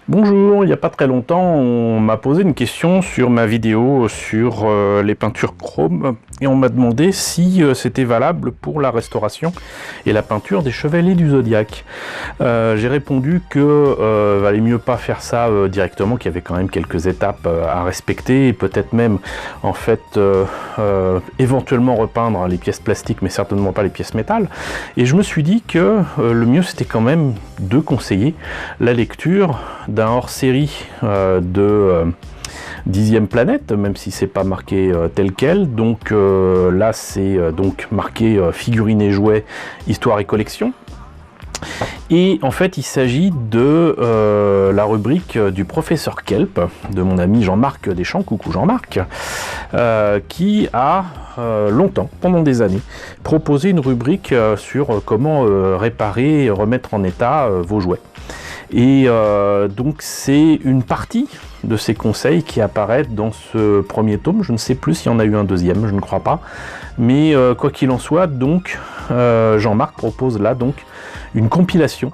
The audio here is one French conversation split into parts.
Bonjour, il n'y a pas très longtemps, on m'a posé une question sur ma vidéo sur les peintures chrome et on m'a demandé si c'était valable pour la restauration et la peinture des chevaliers du zodiaque. J'ai répondu que valait mieux pas faire ça directement, qu'il y avait quand même quelques étapes à respecter et peut-être même en fait éventuellement repeindre les pièces plastiques mais certainement pas les pièces métal. Et je me suis dit que le mieux c'était quand même de conseiller la lecture d'un hors-série de 10e planète, même si c'est pas marqué tel quel. Donc là c'est donc marqué figurines et jouets, histoire et collection. Et en fait, il s'agit de la rubrique du professeur Kelp, de mon ami Jean-Marc Deschamps, coucou Jean-Marc, qui a longtemps, pendant des années, proposé une rubrique sur comment réparer et remettre en état vos jouets. Et donc c'est une partie de ces conseils qui apparaissent dans ce premier tome. Je ne sais plus s'il y en a eu un deuxième, je ne crois pas. Mais quoi qu'il en soit, donc Jean-Marc propose là donc une compilation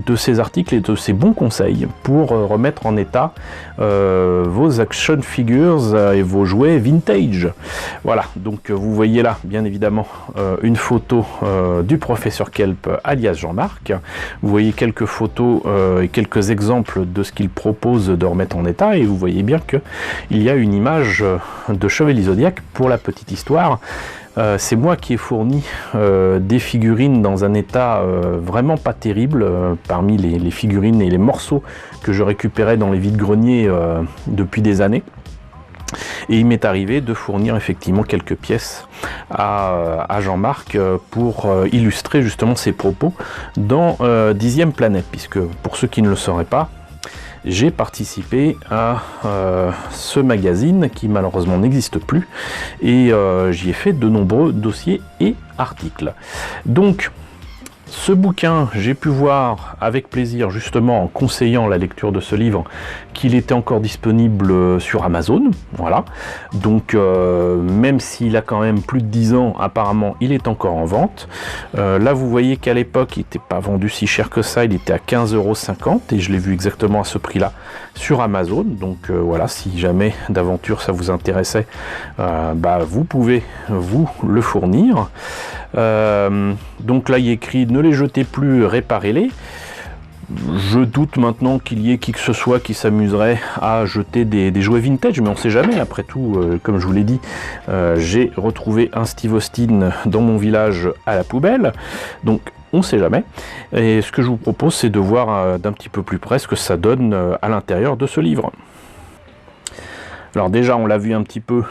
de ces articles et de ces bons conseils pour remettre en état vos action figures et vos jouets vintage. Voilà, donc vous voyez là bien évidemment une photo du professeur Kelp alias Jean-Marc. Vous voyez quelques photos et quelques exemples de ce qu'il propose de remettre en état et vous voyez bien que il y a une image de Chevalier Zodiac. Pour la petite histoire, c'est moi qui ai fourni des figurines dans un état vraiment pas terrible parmi les figurines et les morceaux que je récupérais dans les vides-greniers depuis des années. Et il m'est arrivé de fournir effectivement quelques pièces à Jean-Marc pour illustrer justement ses propos dans 10e planète, puisque pour ceux qui ne le sauraient pas, j'ai participé à ce magazine qui malheureusement n'existe plus et j'y ai fait de nombreux dossiers et articles. Donc ce bouquin, j'ai pu voir avec plaisir, justement en conseillant la lecture de ce livre, qu'il était encore disponible sur Amazon. Voilà. Donc, même s'il a quand même plus de 10 ans, apparemment, il est encore en vente. Là, vous voyez qu'à l'époque, il n'était pas vendu si cher que ça. Il était à 15,50 € et je l'ai vu exactement à ce prix-là sur Amazon. Donc, voilà, si jamais d'aventure ça vous intéressait, vous pouvez vous le fournir. Donc là il est écrit ne les jetez plus, réparez-les. Je doute maintenant qu'il y ait qui que ce soit qui s'amuserait à jeter des jouets vintage, mais on sait jamais. Après tout, comme je vous l'ai dit, j'ai retrouvé un Steve Austin dans mon village à la poubelle, donc on sait jamais. Et ce que je vous propose, c'est de voir d'un petit peu plus près ce que ça donne à l'intérieur de ce livre. Alors déjà on l'a vu un petit peu,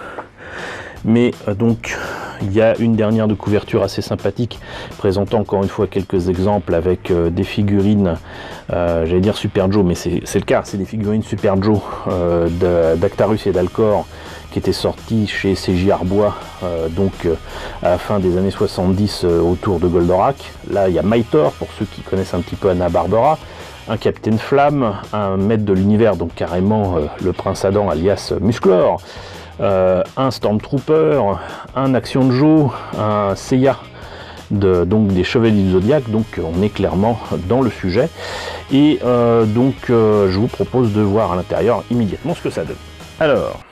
mais donc il y a une dernière de couverture assez sympathique présentant encore une fois quelques exemples avec des figurines, j'allais dire Super Joe, mais c'est le cas, c'est des figurines Super Joe d'Actarus et d'Alcor qui étaient sorties chez CJ Arbois à la fin des années 70 autour de Goldorak. Là il y a Mythor pour ceux qui connaissent un petit peu Hanna-Barbera, un Capitaine Flamme, un maître de l'univers, donc carrément le Prince Adam alias Musclor, un Stormtrooper, un Action Joe, un Seiya, donc des Chevaliers du Zodiaque. Donc on est clairement dans le sujet et je vous propose de voir à l'intérieur immédiatement ce que ça donne. Alors,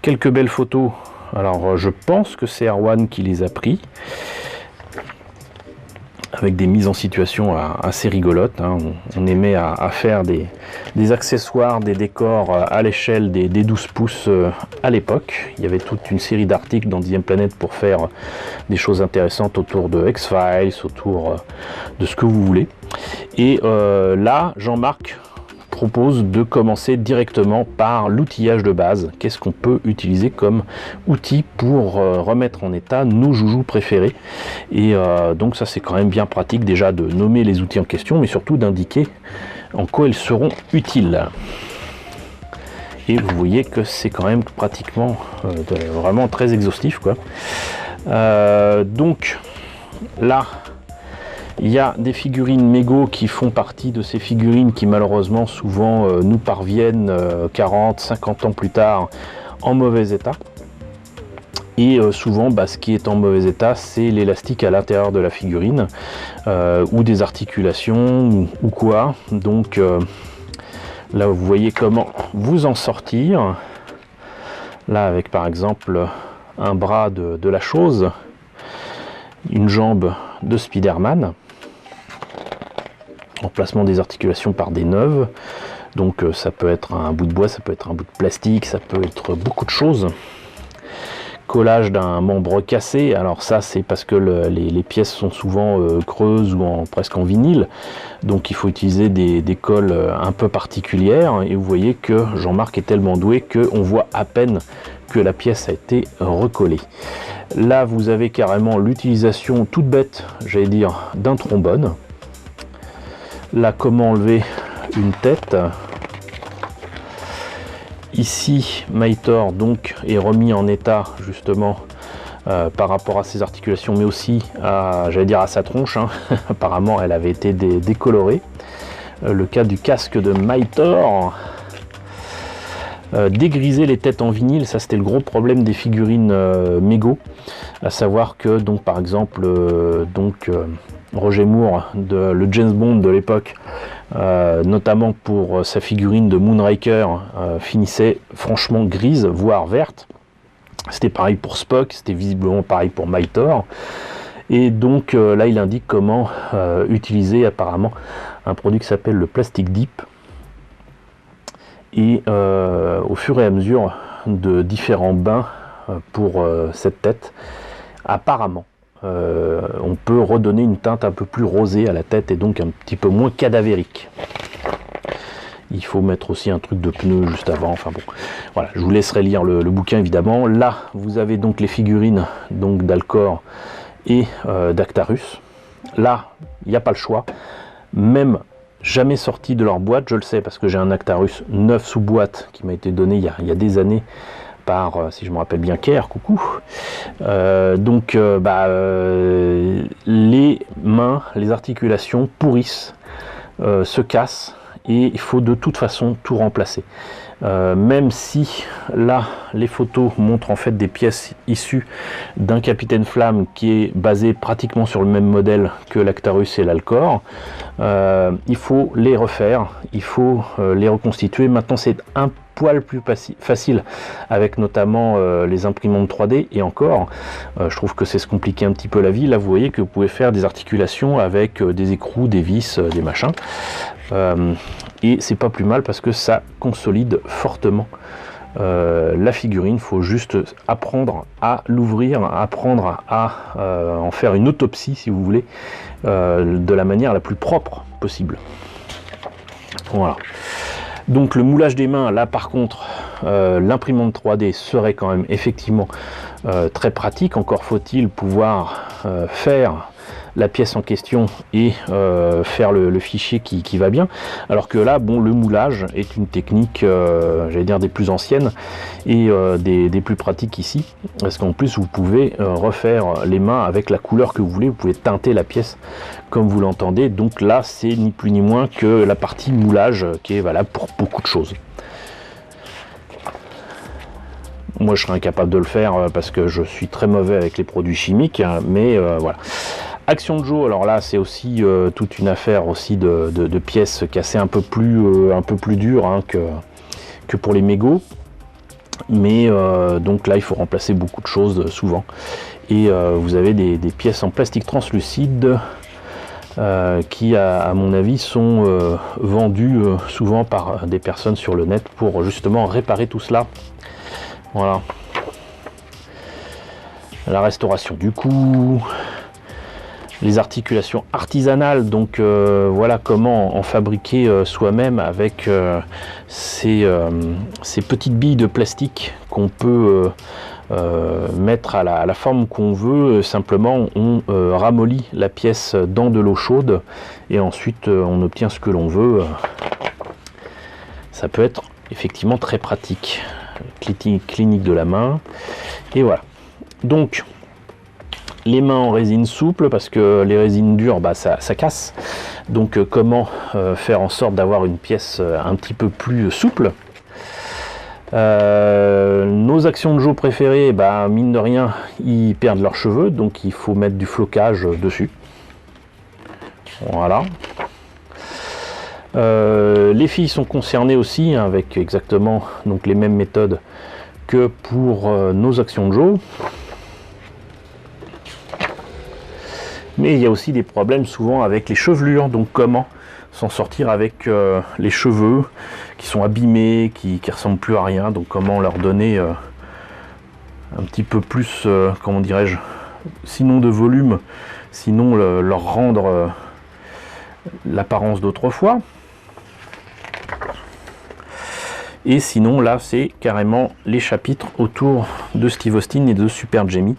quelques belles photos. Alors je pense que c'est Erwan qui les a pris, avec des mises en situation assez rigolotes. Hein. On aimait à faire des accessoires, des décors à l'échelle des 12 pouces à l'époque. Il y avait toute une série d'articles dans 10e planète pour faire des choses intéressantes autour de X-Files, autour de ce que vous voulez. Et là, Jean-Marc propose de commencer directement par l'outillage de base. Qu'est-ce qu'on peut utiliser comme outil pour remettre en état nos joujoux préférés. Et donc ça c'est quand même bien pratique déjà de nommer les outils en question, mais surtout d'indiquer en quoi ils seront utiles. Et vous voyez que c'est quand même pratiquement vraiment très exhaustif, quoi. Donc là il y a des figurines Mego qui font partie de ces figurines qui malheureusement souvent nous parviennent 40, 50 ans plus tard en mauvais état. Et souvent, ce qui est en mauvais état, c'est l'élastique à l'intérieur de la figurine, ou des articulations, ou quoi. Donc là, vous voyez comment vous en sortir. Là, avec par exemple un bras de la chose, une jambe de Spider-Man, remplacement des articulations par des neuves. Donc ça peut être un bout de bois, ça peut être un bout de plastique, ça peut être beaucoup de choses. Collage d'un membre cassé, alors ça c'est parce que les pièces sont souvent creuses ou presque en vinyle, donc il faut utiliser des colles un peu particulières, et vous voyez que Jean-Marc est tellement doué qu'on voit à peine que la pièce a été recollée. Là vous avez carrément l'utilisation toute bête, j'allais dire, d'un trombone. Là, comment enlever une tête. Ici, Maitor donc est remis en état justement par rapport à ses articulations, mais aussi à, j'allais dire, à sa tronche, hein. Apparemment elle avait été décolorée. Le cas du casque de Maitor. Dégriser les têtes en vinyle, ça c'était le gros problème des figurines Mego, à savoir que donc par exemple Roger Moore, le James Bond de l'époque, notamment pour sa figurine de Moonraker, finissait franchement grise, voire verte. C'était pareil pour Spock, c'était visiblement pareil pour Maitor. Et donc là il indique comment utiliser apparemment un produit qui s'appelle le Plastic Dip. Et au fur et à mesure de différents bains pour cette tête, apparemment on peut redonner une teinte un peu plus rosée à la tête et donc un petit peu moins cadavérique. Il faut mettre aussi un truc de pneu juste avant, enfin bon, voilà, je vous laisserai lire le bouquin évidemment. Là vous avez donc les figurines donc d'Alcor et d'Actarus. Là il n'y a pas le choix, même jamais sorti de leur boîte, je le sais parce que j'ai un Actarus neuf sous boîte qui m'a été donné il y a des années par, si je me rappelle bien, Kerr, coucou. Les mains, les articulations pourrissent, se cassent, et il faut de toute façon tout remplacer. Même si là les photos montrent en fait des pièces issues d'un Capitaine Flamme qui est basé pratiquement sur le même modèle que l'Actarus et l'Alcor, il faut les refaire, il faut les reconstituer. Maintenant c'est un poil plus facile avec notamment les imprimantes 3D, et encore je trouve que c'est se compliquer un petit peu la vie. Là vous voyez que vous pouvez faire des articulations avec des écrous, des vis, des machins, et c'est pas plus mal parce que ça consolide fortement la figurine. Il faut juste apprendre à l'ouvrir, apprendre à en faire une autopsie si vous voulez, de la manière la plus propre possible. Voilà. Donc le moulage des mains, là par contre, l'imprimante 3D serait quand même effectivement très pratique. Encore faut-il pouvoir faire la pièce en question et faire le fichier qui va bien. Alors que là, bon, le moulage est une technique, j'allais dire, des plus anciennes et des plus pratiques ici. Parce qu'en plus, vous pouvez refaire les mains avec la couleur que vous voulez. Vous pouvez teinter la pièce comme vous l'entendez. Donc là, c'est ni plus ni moins que la partie moulage qui est valable pour beaucoup de choses. Moi, je serais incapable de le faire parce que je suis très mauvais avec les produits chimiques, mais voilà. Action Joe, alors là c'est aussi toute une affaire aussi de pièces cassées un peu plus dures hein, que pour les mégots, mais donc là il faut remplacer beaucoup de choses souvent, et vous avez des pièces en plastique translucide qui à mon avis sont vendues souvent par des personnes sur le net pour justement réparer tout cela. Voilà, la restauration du cou, les articulations artisanales, donc voilà comment en fabriquer soi-même avec ces petites billes de plastique qu'on peut mettre à la forme qu'on veut. Simplement on ramollit la pièce dans de l'eau chaude et ensuite on obtient ce que l'on veut. Ça peut être effectivement très pratique. Clinique de la main, et voilà. Donc les mains en résine souple, parce que les résines dures ça casse. Donc comment faire en sorte d'avoir une pièce un petit peu plus souple. Nos actions de jeu préférées, bah, mine de rien, ils perdent leurs cheveux, donc il faut mettre du flocage dessus. Voilà. Les filles sont concernées aussi, hein, avec exactement donc, les mêmes méthodes que pour nos actions de jeu. Mais il y a aussi des problèmes souvent avec les chevelures, donc comment s'en sortir avec les cheveux qui sont abîmés, qui ressemblent plus à rien, donc comment leur donner un petit peu plus, comment dirais-je, sinon de volume, sinon leur rendre l'apparence d'autrefois. Et sinon là c'est carrément les chapitres autour de Steve Austin et de Super Jamie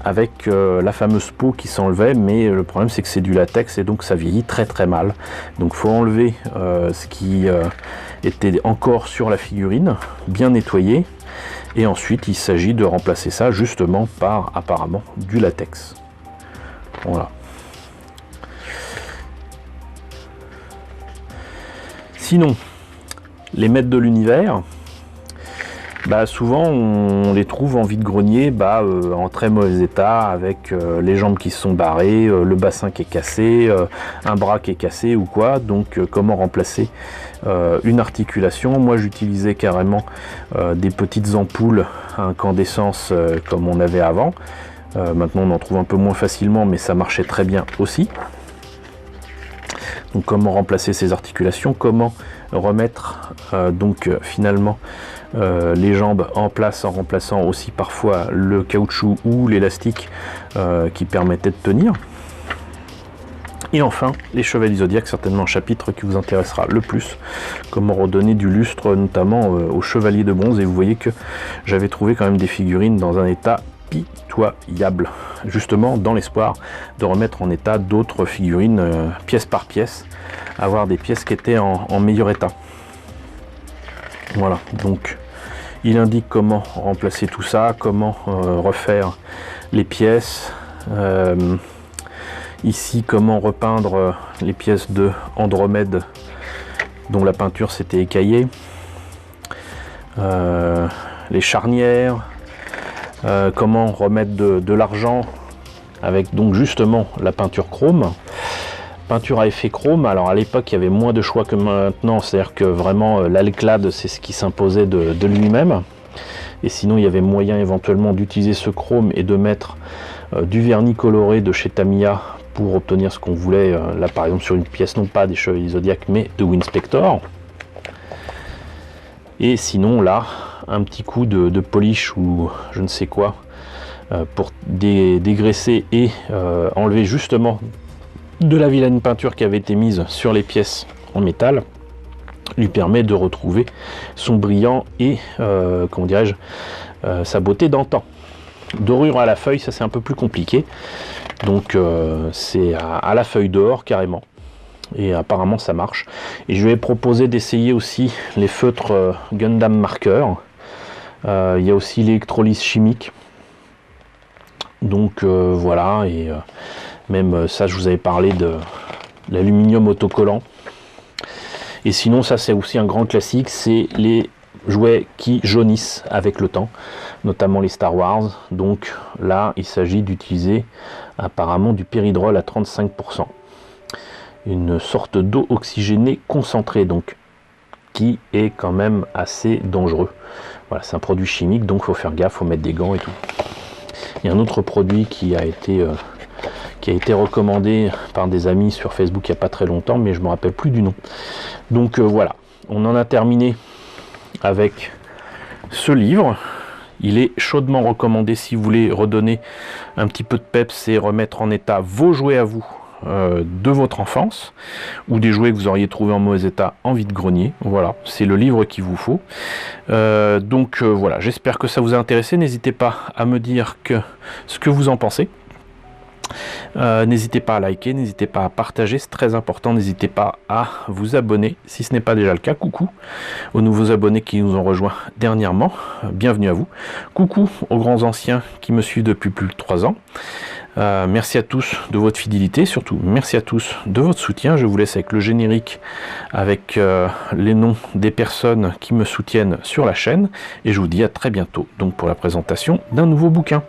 avec la fameuse peau qui s'enlevait, mais le problème c'est que c'est du latex et donc ça vieillit très très mal. Donc faut enlever ce qui était encore sur la figurine, bien nettoyer, et ensuite il s'agit de remplacer ça justement par apparemment du latex. Voilà. Sinon, les maîtres de l'univers, bah souvent on les trouve en vide-grenier, en très mauvais état, avec les jambes qui se sont barrées, le bassin qui est cassé, un bras qui est cassé ou quoi. Donc comment remplacer une articulation? Moi j'utilisais carrément des petites ampoules à incandescence comme on avait avant. Maintenant on en trouve un peu moins facilement, mais ça marchait très bien aussi. Donc comment remplacer ces articulations, comment remettre finalement les jambes en place en remplaçant aussi parfois le caoutchouc ou l'élastique qui permettait de tenir. Et enfin les chevaliers zodiaques, certainement un chapitre qui vous intéressera le plus, comment redonner du lustre notamment aux chevaliers de bronze. Et vous voyez que j'avais trouvé quand même des figurines dans un état pitoyable, justement dans l'espoir de remettre en état d'autres figurines pièce par pièce, avoir des pièces qui étaient en meilleur état. Voilà, donc il indique comment remplacer tout ça, comment refaire les pièces, ici comment repeindre les pièces de Andromède dont la peinture s'était écaillée, les charnières, comment remettre de l'argent avec donc justement la peinture chrome, peinture à effet chrome. Alors à l'époque il y avait moins de choix que maintenant, c'est-à-dire que vraiment l'Alclad c'est ce qui s'imposait de lui-même, et sinon il y avait moyen éventuellement d'utiliser ce chrome et de mettre du vernis coloré de chez Tamiya pour obtenir ce qu'on voulait, là par exemple sur une pièce non pas des Chevaliers Zodiac mais de Winspector. Et sinon là un petit coup de polish ou je ne sais quoi pour dégraisser et enlever justement de la vilaine peinture qui avait été mise sur les pièces en métal, lui permet de retrouver son brillant et comment dirais-je, sa beauté d'antan. Dorure à la feuille, ça c'est un peu plus compliqué, donc c'est à la feuille dehors carrément. Et apparemment ça marche. Et je vais proposer d'essayer aussi les feutres Gundam Marker. Il y a aussi l'électrolyse chimique. Donc voilà, et même ça je vous avais parlé de l'aluminium autocollant. Et sinon ça c'est aussi un grand classique, c'est les jouets qui jaunissent avec le temps, notamment les Star Wars. Donc là il s'agit d'utiliser apparemment du péridrol à 35%. Une sorte d'eau oxygénée concentrée, donc qui est quand même assez dangereux. Voilà, c'est un produit chimique, donc il faut faire gaffe, il faut mettre des gants et tout. Il y a un autre produit qui a été recommandé par des amis sur Facebook il n'y a pas très longtemps, mais je ne me rappelle plus du nom. Donc voilà, on en a terminé avec ce livre. Il est chaudement recommandé si vous voulez redonner un petit peu de peps et remettre en état vos jouets à vous de votre enfance, ou des jouets que vous auriez trouvé en mauvais état en vide-grenier. Voilà, c'est le livre qu'il vous faut. Donc voilà, j'espère que ça vous a intéressé. N'hésitez pas à me dire ce que vous en pensez. N'hésitez pas à liker, n'hésitez pas à partager, c'est très important. N'hésitez pas à vous abonner si ce n'est pas déjà le cas. Coucou aux nouveaux abonnés qui nous ont rejoints dernièrement, bienvenue à vous. Coucou aux grands anciens qui me suivent depuis plus de 3 ans. Merci à tous de votre fidélité, surtout merci à tous de votre soutien. Je vous laisse avec le générique, avec les noms des personnes qui me soutiennent sur la chaîne, et je vous dis à très bientôt donc pour la présentation d'un nouveau bouquin.